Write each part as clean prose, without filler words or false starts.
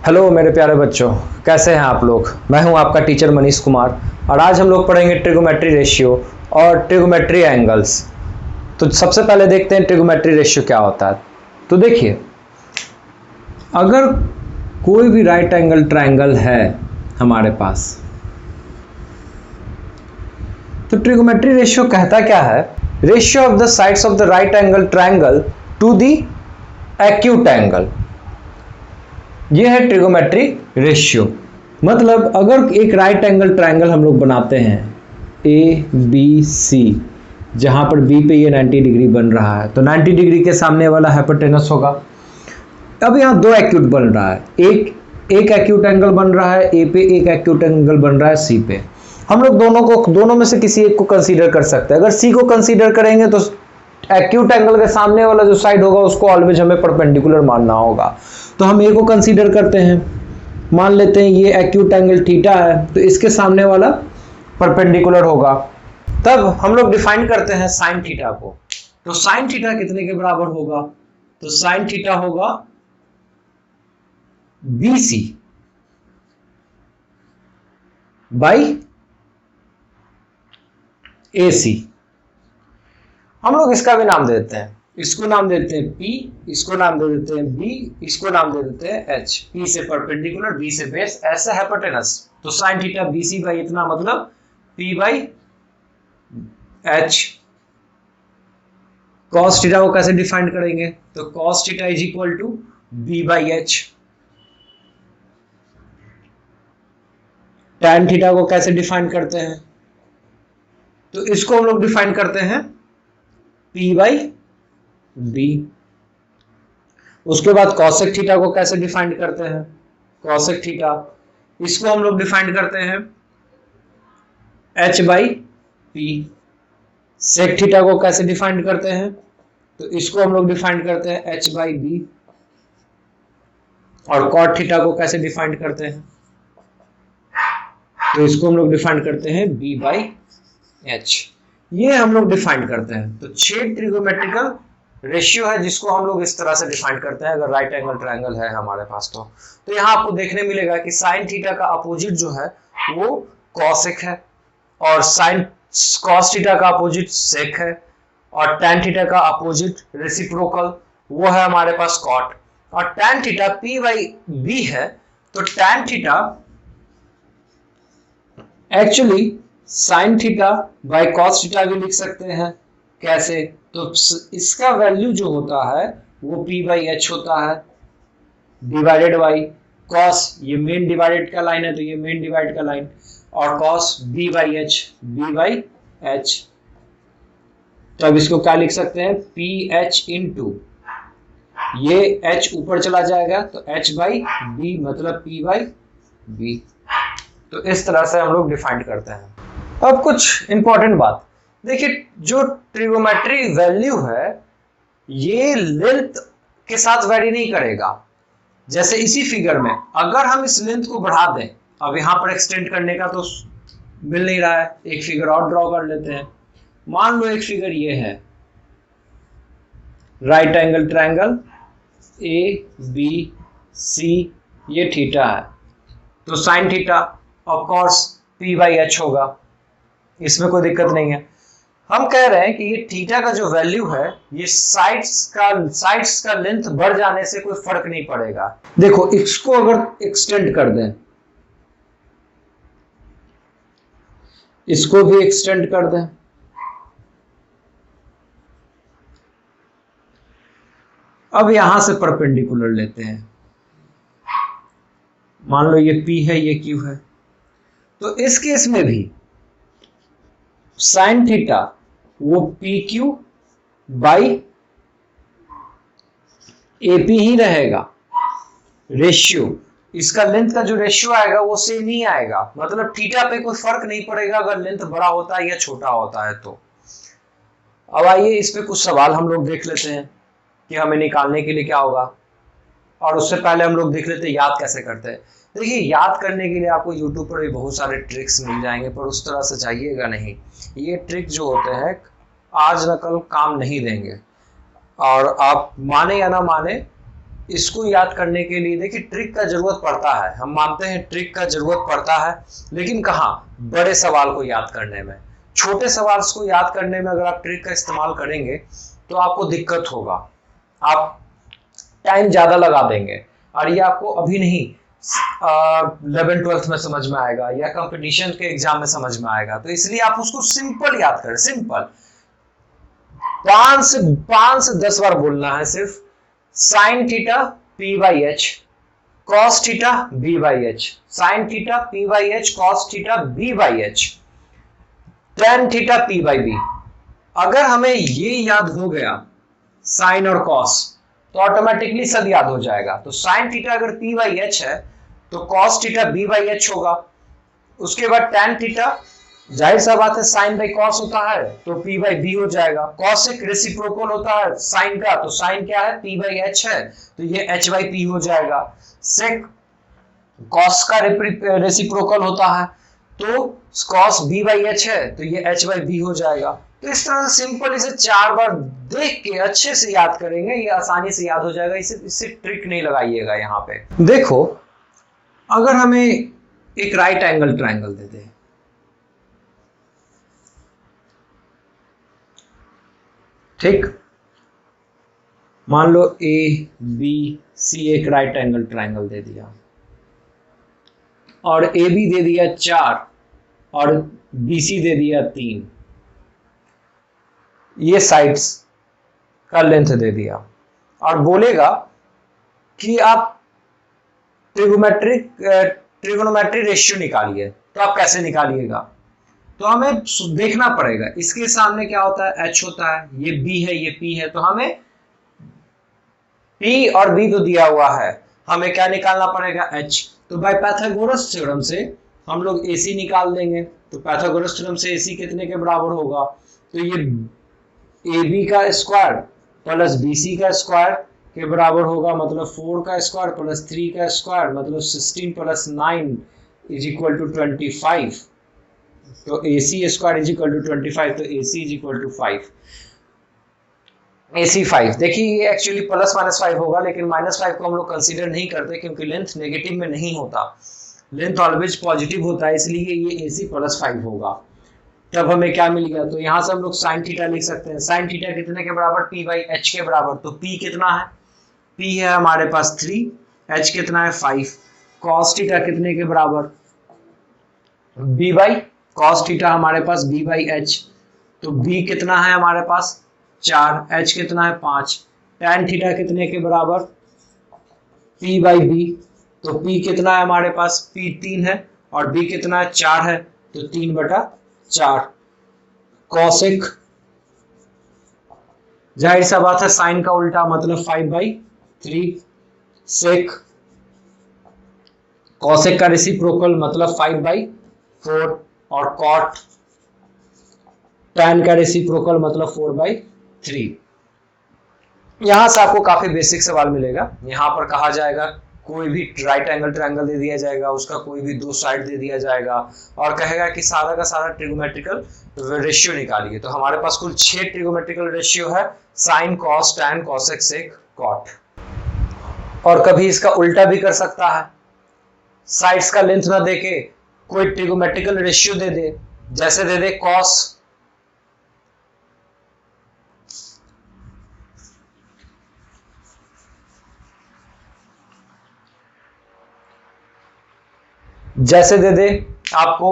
Hello मेरे प्यारे बच्चों, कैसे हैं आप लोग। मैं हूं आपका टीचर मनीष कुमार और आज हम लोग पढ़ेंगे ट्रिगोमेट्री रेशियो और ट्रिगोमेट्री एंगल्स। तो सबसे पहले देखते हैं ट्रिगोमेट्री रेशियो क्या होता है। तो देखिए, अगर कोई भी राइट एंगल ट्रायंगल है हमारे पास, तो ट्रिगोमेट्री रेशियो कहता क्या है, ratio of the sides of the right angle triangle to the acute angle. ये है ट्रिगोमेट्री रेशियो। मतलब अगर एक राइट एंगल ट्रायंगल हम लोग बनाते हैं ए बी सी, जहां पर बी पे ये 90 डिग्री बन रहा है, तो 90 डिग्री के सामने वाला हाइपोटेनस होगा। अब यहाँ दो एक्यूट बन रहा है, एक एक्यूट एंगल बन रहा है ए पे, एक एक्यूट एंगल बन रहा है सी पे। हम लोग दोनों में से किसी एक को कंसीडर कर सकते हैं। अगर सी को कंसीडर करेंगे तो एक्यूट एंगल के सामने वाला जो साइड होगा उसको ऑलवेज हमें परपेंडिकुलर मानना होगा। तो हम ए को कंसीडर करते हैं, मान लेते हैं ये एक्यूट एंगल थीटा है, तो इसके सामने वाला परपेंडिकुलर होगा। तब हम लोग डिफाइन करते हैं साइन थीटा को। तो साइन थीटा कितने के बराबर होगा, तो साइन थीटा होगा BC बाई AC। हम लोग इसका भी नाम दे देते हैं, इसको नाम देते हैं P, इसको नाम दे देते हैं B, इसको नाम दे देते हैं H। P से परपेंडिकुलर, B से बेस, ऐसे हाइपोटेनस। तो साइन थीटा BC बाई इतना, मतलब P बाई H। कॉस थीटा को कैसे डिफाइन करेंगे, तो cos theta is equal to B by H। Tan theta को कैसे डिफाइन करते हैं, तो इसको हम लोग डिफाइन करते हैं P बाई B। उसके बाद कॉसेक थीटा को कैसे डिफाइन करते हैं, कॉसेक थीटा, इसको हम लोग डिफाइन करते हैं H by P। Sec theta को कैसे डिफाइन करते हैं, तो इसको हम लोग डिफाइन करते हैं H बाई B। और कॉट थीटा को कैसे डिफाइन करते हैं, तो इसको हम लोग डिफाइन करते हैं B बाई H। ये हम लोग डिफाइन करते हैं। तो 6 ट्रिगोमेट्रिकल रेशियो है जिसको हम लोग इस तरह से डिफाइन करते हैं अगर राइट एंगल ट्रायंगल है हमारे पास। तो यहाँ आपको देखने मिलेगा कि साइन थीटा का अपोजिट जो है वो कॉसेक है, और साइन कॉस थीटा का अपोजिट सेक है, और टैन थीटा का अपोजिट रेसिप्रोकल वो है हमारे पास कॉट। और tan theta P by B है, तो tan theta actually sine theta by cos theta भी लिख सकते हैं। कैसे, तो इसका वैल्यू जो होता है वो P बाई H होता है, डिवाइडेड बाई कॉस, ये मेन डिवाइडेड का लाइन है तो ये मेन डिवाइड का लाइन, और cos B by H, B by H। तो अब इसको क्या लिख सकते हैं, PH इंटू ये H ऊपर चला जाएगा तो H बाई B, मतलब P बाई B। तो इस तरह से हम लोग डिफाइन करते हैं। अब कुछ इंपॉर्टेंट बात देखिए, जो ट्रिगोमेट्री वैल्यू है ये लेंथ के साथ वैरी नहीं करेगा। जैसे इसी फिगर में अगर हम इस लेंथ को बढ़ा दें, अब यहां पर एक्सटेंड करने का तो मिल नहीं रहा है, एक फिगर और ड्रॉ कर लेते हैं। मान लो एक फिगर ये है, राइट एंगल ट्रायंगल ABC, ये थीटा है, तो sine theta of course P बाई H होगा, इसमें कोई दिक्कत नहीं है। हम कह रहे हैं कि ये थीटा का जो वैल्यू है ये साइड्स का लेंथ बढ़ जाने से कोई फर्क नहीं पड़ेगा। देखो इसको अगर एक्सटेंड कर दें, इसको भी एक्सटेंड कर दें, अब यहां से परपेंडिकुलर लेते हैं, मान लो ये P है ये Q है, तो इस केस में भी साइन थीटा वो PQ बाई AP ही रहेगा। रेशियो, इसका लेंथ का जो रेशियो आएगा वो सेम ही आएगा, मतलब थीटा पे कोई फर्क नहीं पड़ेगा अगर लेंथ बड़ा होता है या छोटा होता है। तो अब आइए इस पे कुछ सवाल हम लोग देख लेते हैं कि हमें निकालने के लिए क्या होगा। और उससे पहले हम लोग देख लेते हैं याद कैसे करते हैं। देखिए, याद करने के लिए आपको YouTube पर भी बहुत सारे ट्रिक्स मिल जाएंगे, पर उस तरह से जाइएगा नहीं। ये ट्रिक जो होते हैं आज न कल काम नहीं देंगे, और आप माने या ना माने इसको याद करने के लिए देखिए ट्रिक का जरूरत पड़ता है, हम मानते हैं ट्रिक का जरूरत पड़ता है, लेकिन कहाँ, बड़े सवाल को याद करने में। छोटे सवाल को याद करने में अगर आप ट्रिक का इस्तेमाल करेंगे तो आपको दिक्कत होगा, आप टाइम ज्यादा लगा देंगे और ये आपको अभी नहीं 11th-12th में समझ में आएगा या कंपटीशन के एग्जाम में समझ में आएगा। तो इसलिए आप उसको सिंपल याद करें, सिंपल 5 से 10 बार बोलना है सिर्फ। Sine theta P by H cos theta B by H, sine theta P by H cos theta B by H, tan theta P by B. अगर हमें ये याद हो गया साइन और कॉस तो ऑटोमेटिकली सब याद हो जाएगा। तो साइन थीटा अगर पी बाई एच है तो cos theta B by H होगा। उसके बाद टेन थीटा, जाहिर सा बात है साइन बाई कॉस होता है तो पी बाई बी हो जाएगा। कॉस एक रेसिप्रोकल होता है साइन का, तो साइन क्या है, पी बाई एच है तो ये एच बाई पी हो जाएगा। सेक कॉस का रेसिप्रोकल होता है तो कॉस बी बाई एच है तो ये एच बाई बी हो जाएगा। तो इस तरह से सिंपल इसे 4 बार देख के अच्छे से याद करेंगे, ये आसानी से याद हो जाएगा। इससे ट्रिक नहीं लगाइएगा। यहाँ पे देखो, अगर हमें एक राइट एंगल ट्रायंगल दे दे, ठीक, मान लो ए बी सी एक राइट एंगल ट्रायंगल दे दिया और ए बी दे दिया 4 और बी सी दे दिया 3, ये साइड्स का लेंथ दे दिया और बोलेगा कि आप ट्रिगोनोमेट्री रेशियो निकालिए। तो आप कैसे निकालिएगा, तो हमें देखना पड़ेगा इसके सामने क्या होता है, एच होता है, ये बी है, ये पी है, तो हमें पी और बी तो दिया हुआ है, हमें क्या निकालना पड़ेगा, एच। तो बाय पाइथागोरस थ्योरम से हम लोग एसी निकाल देंगे। तो पाइथागोरस थ्योरम से एसी कितने के बराबर होगा, तो ये ए बी का स्क्वायर प्लस बी सी का स्क्वायर के बराबर होगा, मतलब 4 का स्क्वायर प्लस 3 का स्क्वायर, मतलब 16 प्लस 9 इज इक्वल टू 25। तो A C square is equal to 25, तो A C is equal to 5, AC 5। देखिए ये एक्चुअली प्लस माइनस 5 होगा, लेकिन माइनस 5 को हम लोग कंसीडर नहीं करते क्योंकि लेंथ नेगेटिव में नहीं होता, लेंथ ऑलवेज पॉजिटिव होता है, इसलिए ये AC प्लस 5 होगा। तब हमें क्या मिल गया, तो यहाँ से हम लोग साइन थीटा लिख सकते हैं। साइन थीटा कितने के बराबर, पी बाई एच के बराबर। तो पी कितना है, पी है हमारे पास 3, एच कितना है 5। कॉस थीटा कितने के बराबर, बी बाई कॉस थीटा हमारे पास बी बाई एच, तो बी कितना है हमारे पास 4, एच कितना है 5। tan थीटा कितने के बराबर, p बाई बी, तो p कितना है हमारे पास, p 3 है और b कितना है 4 है, तो 3/4। कॉसेक, जाहिर सा बात है साइन का उल्टा मतलब 5/3। सेक, कॉसेक का रेसिप्रोकल मतलब 5/4 और कॉट, tan का रेसिप्रोकल मतलब 4/3। यहां से आपको काफी बेसिक सवाल मिलेगा। यहां पर कहा जाएगा कोई भी राइट एंगल ट्रायंगल दे दिया जाएगा, उसका कोई भी 2 साइड दे दिया जाएगा और कहेगा कि सारा का सारा ट्रिगोमेट्रिकल रेशियो निकालिए। तो हमारे पास कुल 6 ट्रिगोमेट्रिकल रेशियो है, sine cos tan cosec sec cot. और कभी इसका उल्टा भी कर सकता है, साइड्स का लेंथ ना देके कोई ट्रिगोमेट्रिकल रेशियो दे दे, जैसे दे दे कॉस, जैसे दे दे आपको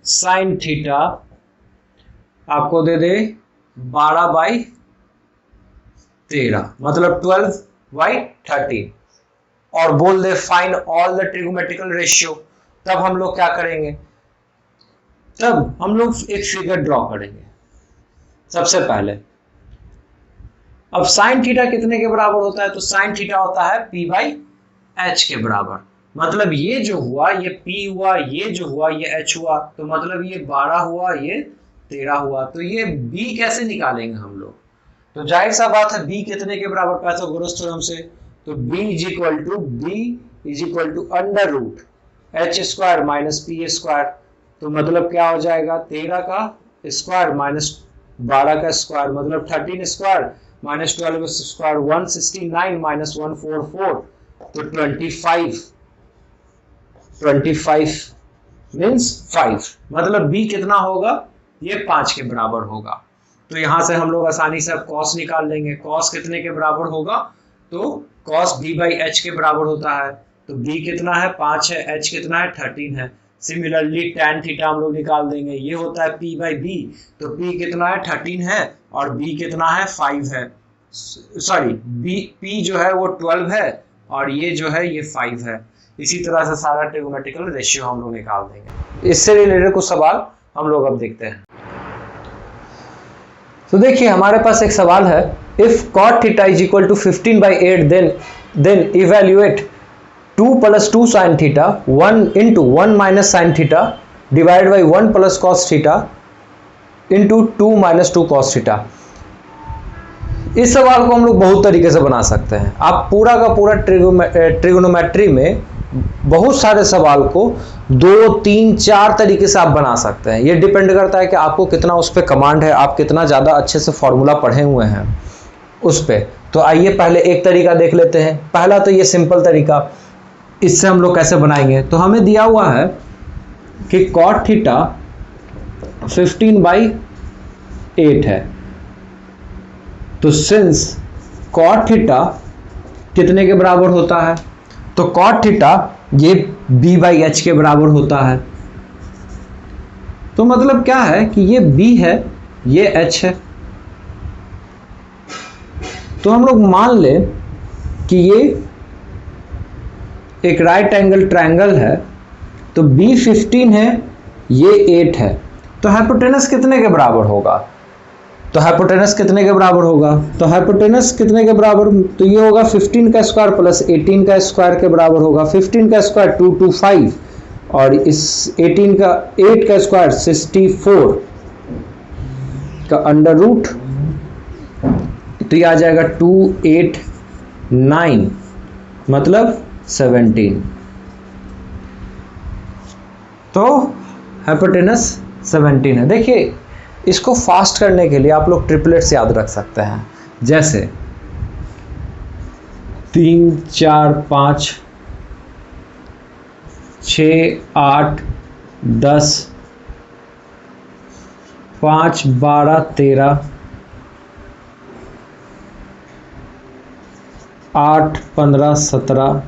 साइन थीटा आपको दे दे 12/13 मतलब 12/13 और बोल दे find all the trigonometrical ratio. तब हम लोग क्या करेंगे, तब हम लोग एक फिगर ड्रॉ करेंगे। सबसे पहले अब साइन थीटा कितने के बराबर होता है, तो साइन थीटा होता है p बाई एच के बराबर। मतलब ये जो हुआ ये p हुआ, ये जो हुआ ये h हुआ, तो मतलब ये 12 हुआ, ये 13 हुआ। तो ये b कैसे निकालेंगे हम लोग, तो जाहिर सा बात है b कितने के बराबर, पाइथागोरस थ्योरम से, तो b is equal to under root H square minus P square. तो मतलब क्या हो जाएगा, 13 का स्क्वायर माइनस 12 का स्क्वायर मतलब 13 स्क्वायर माइनस 12 स्क्वायर 169 माइनस 144 तो 25 मीन्स 5, मतलब b कितना होगा, ये 5 के बराबर होगा। तो यहां से हम लोग आसानी से अब cos निकाल लेंगे। cos कितने के बराबर होगा, तो cos b बाई h के बराबर होता है। तो b कितना है, 5 है, h कितना है, 13 है। सिमिलरली tan थीटा हम लोग निकाल देंगे, ये होता है p बाई b, तो p कितना है, 13 है, और b कितना है, 5 है, सॉरी p जो है वो 12 है, और ये जो है ये 5 है। इसी तरह से सारा ट्रिगोमेट्रिकल रेशियो हम लोग निकाल देंगे। इससे रिलेटेड कुछ सवाल हम लोग अब देखते हैं। तो देखिए हमारे पास एक सवाल है, if cot theta is equal to 15 by 8 then evaluate 2 plus 2 sine theta 1 into 1 minus sine theta divide by 1 plus cos theta into 2 minus 2 cos theta. इस सवाल को हम लोग बहुत तरीके से बना सकते हैं। आप पूरा का पूरा ट्रिगोनोमेट्री में बहुत सारे सवाल को 2, 3, 4 तरीके से आप बना सकते हैं। ये डिपेंड करता है कि आपको कितना उस पर कमांड है, आप कितना ज़्यादा अच्छे से फॉर्मूला पढ़े हुए हैं उस पर। तो आइए पहले एक तरीका देख लेते हैं। पहला तो ये सिंपल तरीका, इससे हम लोग कैसे बनाएंगे। तो हमें दिया हुआ है कि cot थीटा 15 बाई 8 है, तो सिंस cot थीटा कितने के बराबर होता है, तो cot थीटा ये b बाई एच के बराबर होता है। तो मतलब क्या है कि ये b है, ये h है। तो हम लोग मान लें कि ये एक राइट एंगल ट्रायंगल है, तो b 15 है, ये 8 है, तो हाइपोटेनस कितने के बराबर होगा, तो हाइपोटेनस कितने के बराबर होगा, तो हाइपोटेनस कितने के बराबर, तो ये होगा 15 का स्क्वायर प्लस 18 का स्क्वायर के बराबर होगा। 15 का स्क्वायर 225 और इस 8 का स्क्वायर 64 का अंडर रूट, तो ये आ जाएगा 289 मतलब 17। तो हाइपोटेनस 17 है। देखिए इसको फास्ट करने के लिए आप लोग ट्रिपलेट्स याद रख सकते हैं, जैसे 3, 4, 5, 6, 8, 10, 5, 12, 13, 8, 15, 17,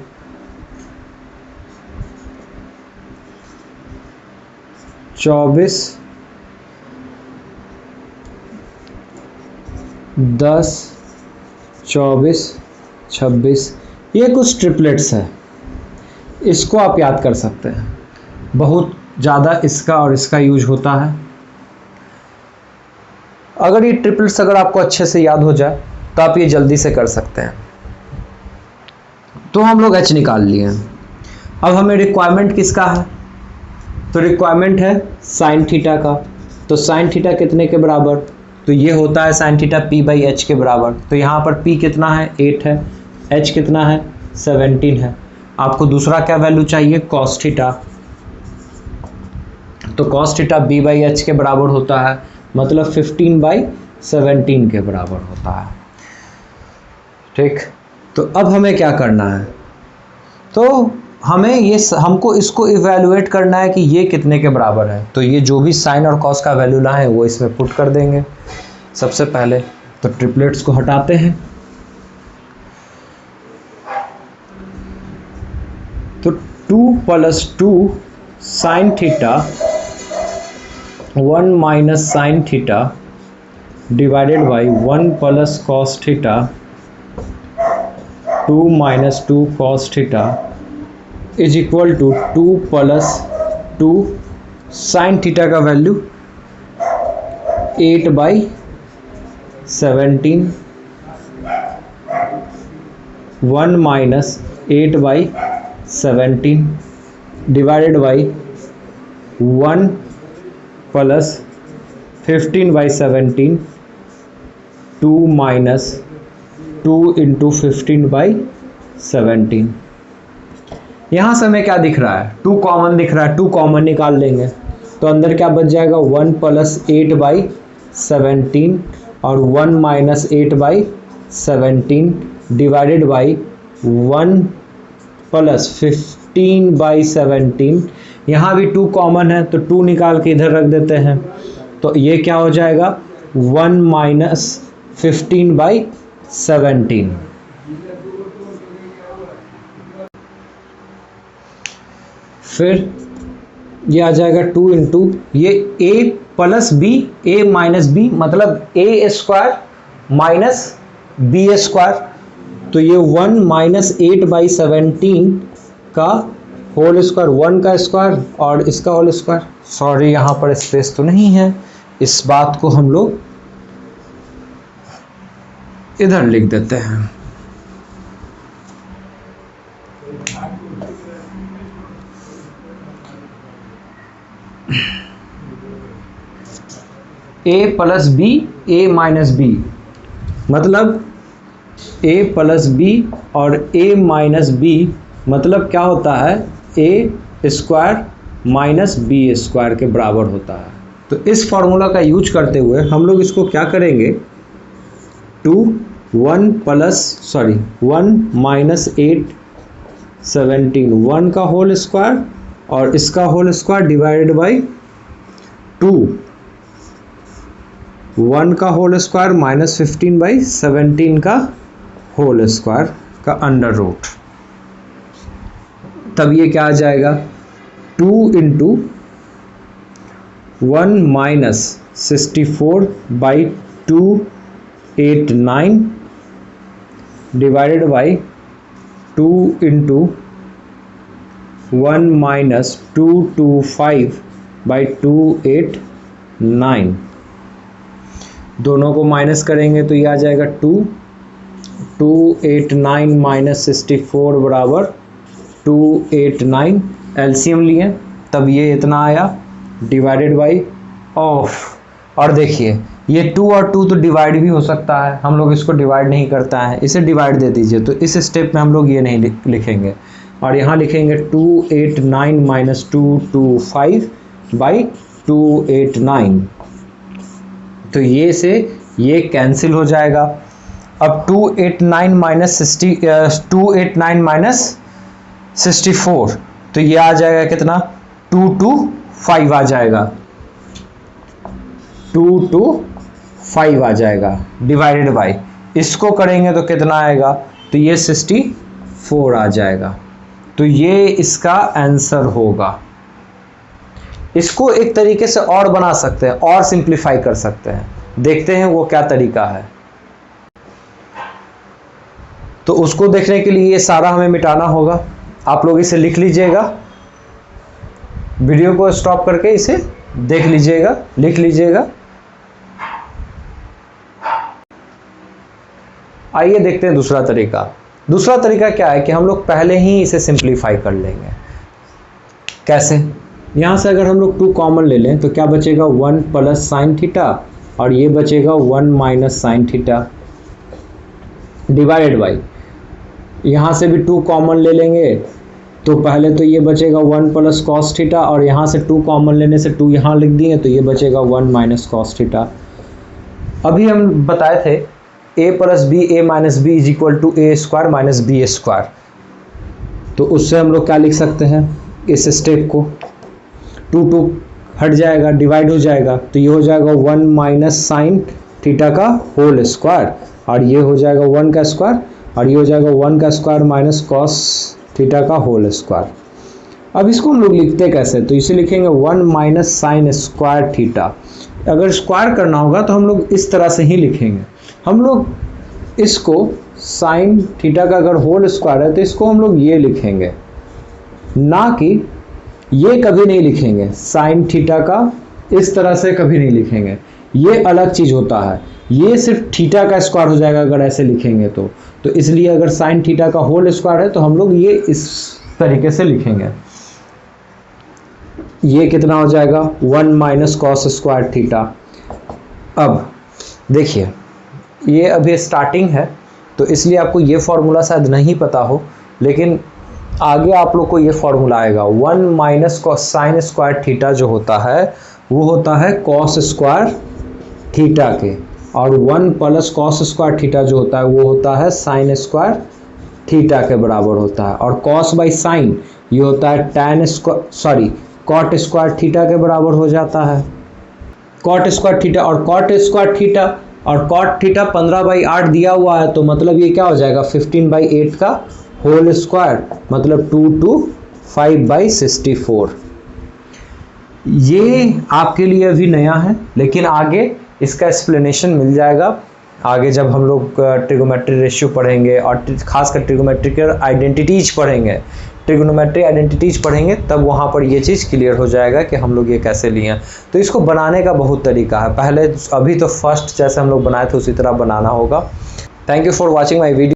24, 10, 24, 26, ये कुछ ट्रिपलेट्स हैं। इसको आप याद कर सकते हैं, बहुत ज़्यादा इसका और इसका यूज होता है। अगर ये ट्रिपलेट्स अगर आपको अच्छे से याद हो जाए तो आप ये जल्दी से कर सकते हैं। तो हम लोग h निकाल लिए हैं। अब हमें रिक्वायरमेंट किसका है, तो रिक्वायरमेंट है साइन थीटा का। तो साइन थीटा कितने के बराबर, तो ये होता है sine theta p by H के बराबर। तो यहाँ पर p कितना है, 8 है, h कितना है, 17 है। आपको दूसरा क्या वैल्यू चाहिए, cos थीटा। तो cos theta b by H के बराबर होता है, मतलब 15 बाई 17 के बराबर होता है। ठीक, तो अब हमें क्या करना है, तो हमको इसको इवैल्यूएट करना है कि ये कितने के बराबर है। तो ये जो भी साइन और कॉस का वैल्यू लाए वो इसमें पुट कर देंगे। सबसे पहले तो ट्रिपलेट्स को हटाते हैं, तो 2 plus 2 sine theta 1 minus sine theta divided by 1 plus cos theta 2 minus 2 cos theta is equal to 2 plus 2 sine theta का value 8 by 17 1 minus 8 by 17 divided by 1 plus 15 by 17 2 minus 2 into 15 by 17। यहाँ से हमें क्या दिख रहा है, 2 common दिख रहा है, 2 कॉमन निकाल लेंगे तो अंदर क्या बच जाएगा 1 प्लस 8 बाई 17 और 1 minus 8 by 17 divided by 1 plus 15/17। यहाँ भी 2 कॉमन है तो 2 निकाल के इधर रख देते हैं, तो ये क्या हो जाएगा 1 माइनस 15/17। फिर ये आ जाएगा 2 इंटू ये a plus B, a minus B मतलब a square minus B square, तो ये 1 माइनस 8/17 का होल स्क्वायर, 1 का स्क्वायर और इसका होल स्क्वायर। सॉरी यहाँ पर स्पेस तो नहीं है, इस बात को हम लोग इधर लिख देते हैं। a plus B, a minus B मतलब a प्लस बी और a माइनस बी मतलब क्या होता है a square minus B square के बराबर होता है। तो इस फॉर्मूला का यूज करते हुए हम लोग इसको क्या करेंगे 1 माइनस 8/17 1 का होल स्क्वायर और इसका होल स्क्वायर डिवाइडेड बाई 2 1 का होल स्क्वायर माइनस 15/17 का होल स्क्वायर का अंडर रूट। तब ये क्या आ जाएगा 2 into 1 minus 64/289 divided by 2 into 1 minus 225/289। दोनों को माइनस करेंगे तो ये आ जाएगा 289 माइनस 64 बराबर 289। एलसीएम लिए तब ये इतना आया डिवाइडेड बाई ऑफ। और देखिए ये 2 और 2 तो डिवाइड भी हो सकता है, हम लोग इसको डिवाइड नहीं करता है, इसे डिवाइड दे दीजिए। तो इस स्टेप में हम लोग ये नहीं लिखेंगे और यहाँ लिखेंगे 289 माइनस 225/289। तो ये से ये कैंसिल हो जाएगा। अब 289 माइनस 64 तो ये आ जाएगा कितना 225 आ जाएगा, 225 आ जाएगा डिवाइडेड बाई, इसको करेंगे तो कितना आएगा तो ये 64 आ जाएगा। तो ये इसका आंसर होगा। इसको एक तरीके से और बना सकते हैं और सिंप्लीफाई कर सकते हैं, देखते हैं वो क्या तरीका है। तो उसको देखने के लिए ये सारा हमें मिटाना होगा। आप लोग इसे लिख लीजिएगा, वीडियो को स्टॉप करके इसे देख लीजिएगा, लिख लीजिएगा। आइए देखते हैं दूसरा तरीका। दूसरा तरीका क्या है कि हम लोग पहले ही इसे सिंप्लीफाई कर लेंगे। कैसे? यहाँ से अगर हम लोग 2 कॉमन ले लें तो क्या बचेगा 1 प्लस साइन थीटा और ये बचेगा 1 minus sine theta divided by, यहाँ से भी 2 कॉमन ले लेंगे तो पहले तो ये बचेगा 1 प्लस कॉस थीटा और यहाँ से 2 कॉमन लेने से 2 यहाँ लिख दिए तो ये बचेगा 1 माइनस कॉस थीटा। अभी हम बताए थे a plus B A minus B is equal to A square minus B square, तो उससे हम लोग क्या लिख सकते हैं इस स्टेप को 2 हट जाएगा, डिवाइड हो जाएगा तो ये हो जाएगा 1 माइनस साइन थीटा का होल स्क्वायर और ये हो जाएगा 1 का स्क्वायर और ये हो जाएगा 1 का स्क्वायर माइनस कॉस थीटा का होल स्क्वायर। अब इसको हम लोग लिखते कैसे, तो इसे लिखेंगे 1 माइनस साइन स्क्वायर थीटा। अगर स्क्वायर करना होगा तो हम लोग इस तरह से ही लिखेंगे। हम लोग इसको साइन थीटा का अगर होल स्क्वायर है तो इसको हम लोग ये लिखेंगे, ना कि ये कभी नहीं लिखेंगे। साइन थीटा का इस तरह से कभी नहीं लिखेंगे, ये अलग चीज़ होता है। ये सिर्फ थीटा का स्क्वायर हो जाएगा अगर ऐसे लिखेंगे तो इसलिए अगर साइन थीटा का होल स्क्वायर है तो हम लोग ये इस तरीके से लिखेंगे। ये कितना हो जाएगा 1 माइनस कॉस स्क्वायर थीटा। अब देखिए ये अभी स्टार्टिंग है तो इसलिए आपको ये फॉर्मूला शायद नहीं पता हो, लेकिन आगे आप लोग को ये फॉर्मूला आएगा। 1 minus cos sine square theta जो होता है वो होता है कॉस स्क्वायर थीटा के। और 1 प्लस कॉस स्क्वायर थीटा जो होता है वो होता है साइन स्क्वायर थीटा के बराबर होता है। और कॉस बाई साइन ये होता है कॉट स्क्वायर थीटा के बराबर हो जाता है। कॉट स्क्वायर थीटा और कॉट स्क्वायर थीटा और कॉट थीटा 15/8 दिया हुआ है, तो मतलब ये क्या हो जाएगा 15/8 का होल स्क्वायर, मतलब 2 to 5/64। ये आपके लिए अभी नया है, लेकिन आगे इसका एक्सप्लेनेशन मिल जाएगा। आगे जब हम लोग ट्रिगोमेट्री रेशियो पढ़ेंगे और खासकर ट्रिगोमेट्रिकल आइडेंटिटीज पढ़ेंगे, ट्रिगोनोमेट्री आइडेंटिटीज पढ़ेंगे, तब वहाँ पर ये चीज़ क्लियर हो जाएगा कि हम लोग ये कैसे लिए हैं। तो इसको बनाने का बहुत तरीका है। अभी तो फर्स्ट जैसे हम लोग बनाए थे उसी तरह बनाना होगा। Thank you for watching my video.